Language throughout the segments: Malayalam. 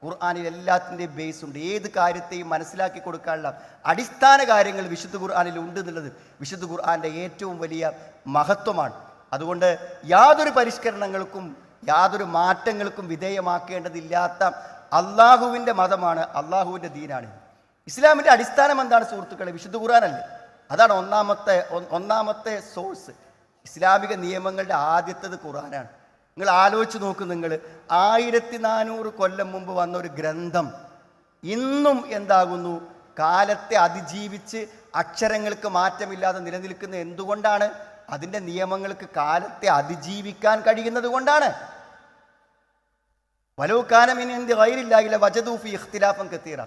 ഖുർആനിൽ എല്ലാത്തിൻ്റെയും ബേസ് ഉണ്ട്. ഏത് കാര്യത്തെയും മനസ്സിലാക്കി കൊടുക്കാനുള്ള അടിസ്ഥാന കാര്യങ്ങൾ വിശുദ്ധ ഖുർആനിൽ ഉണ്ട് എന്നുള്ളത് വിശുദ്ധ ഖുർആൻ്റെ ഏറ്റവും വലിയ മഹത്വമാണ്. അതുകൊണ്ട് യാതൊരു പരിഷ്കരണങ്ങൾക്കും യാതൊരു മാറ്റങ്ങൾക്കും വിധേയമാക്കേണ്ടതില്ലാത്ത അള്ളാഹുവിൻ്റെ മതമാണ്, അള്ളാഹുവിൻ്റെ ദീനാണ്. ഇസ്ലാമിൻ്റെ അടിസ്ഥാനം എന്താണ് സുഹൃത്തുക്കളെ? വിശുദ്ധ ഖുർആനല്ലേ. അതാണ് ഒന്നാമത്തെ സോഴ്സ്. ഇസ്ലാമിക നിയമങ്ങളുടെ ആദ്യത്തേത് ഖുർആനാണ്. നിങ്ങൾ ആലോചിച്ച് നോക്ക്, നിങ്ങൾ 1400 കൊല്ലം മുമ്പ് വന്ന ഒരു ഗ്രന്ഥം ഇന്നും എന്താകുന്നു? കാലത്തെ അതിജീവിച്ച് അക്ഷരങ്ങൾക്ക് മാറ്റമില്ലാതെ നിലനിൽക്കുന്ന എന്തുകൊണ്ടാണ്? അതിൻ്റെ നിയമങ്ങൾക്ക് കാലത്തെ അതിജീവിക്കാൻ കഴിയുന്നത് കൊണ്ടാണ്. വലൗകാനമിൻ ഗൈരില്ലാഹില വജദൂ ഫീ ഇഖ്തിലാഫൻ കതീറ.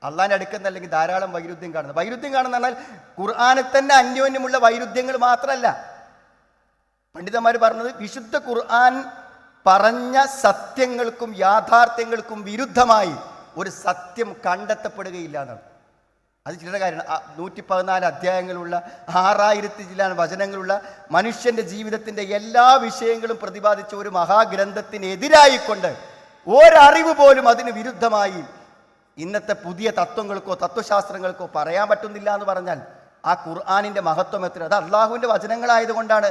അള്ളാഹിൻ്റെ അടുക്കുന്ന അല്ലെങ്കിൽ ധാരാളം വൈരുദ്ധ്യം കാണുന്നത്. വൈരുദ്ധ്യം കാണുന്ന പറഞ്ഞാൽ ഖുർആനിൽ തന്നെ അന്യോന്യമുള്ള വൈരുദ്ധ്യങ്ങൾ മാത്രമല്ല. പണ്ഡിതന്മാർ പറഞ്ഞത് വിശുദ്ധ ഖുർആൻ പറഞ്ഞ സത്യങ്ങൾക്കും യാഥാർത്ഥ്യങ്ങൾക്കും വിരുദ്ധമായി ഒരു സത്യം കണ്ടെത്തപ്പെടുകയില്ല എന്നാണ്. അത് ചിലരുടെ കാര്യമാണ്. 114 അധ്യായങ്ങളുള്ള 6000 ചില വചനങ്ങളുള്ള മനുഷ്യൻ്റെ ജീവിതത്തിൻ്റെ എല്ലാ വിഷയങ്ങളും പ്രതിപാദിച്ച ഒരു മഹാഗ്രന്ഥത്തിനെതിരായിക്കൊണ്ട് ഒരറിവ് പോലും അതിന് വിരുദ്ധമായി ഇന്നത്തെ പുതിയ തത്വങ്ങൾക്കോ തത്വശാസ്ത്രങ്ങൾക്കോ പറയാൻ പറ്റുന്നില്ല എന്ന് പറഞ്ഞാൽ ആ ഖുർആനിൻ്റെ മഹത്വം എത്ര? അത് അള്ളാഹുവിൻ്റെ വചനങ്ങളായതുകൊണ്ടാണ്.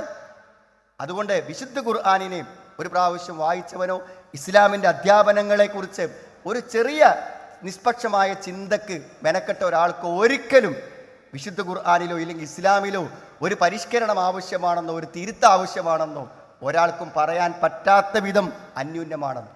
അതുകൊണ്ട് വിശുദ്ധ ഖുർആനിനെ ഒരു പ്രാവശ്യം വായിച്ചവനോ ഇസ്ലാമിൻ്റെ അധ്യാപനങ്ങളെക്കുറിച്ച് ഒരു ചെറിയ നിഷ്പക്ഷമായ ചിന്തക്ക് മെനക്കെട്ട ഒരാൾക്ക് ഒരിക്കലും വിശുദ്ധ ഖുർആനിലോ ഇല്ലെങ്കിൽ ഇസ്ലാമിലോ ഒരു പരിഷ്കരണം ആവശ്യമാണെന്നോ ഒരു തിരുത്ത് ആവശ്യമാണെന്നോ ഒരാൾക്കും പറയാൻ പറ്റാത്ത വിധം അന്യൂന്യമാണെന്ന്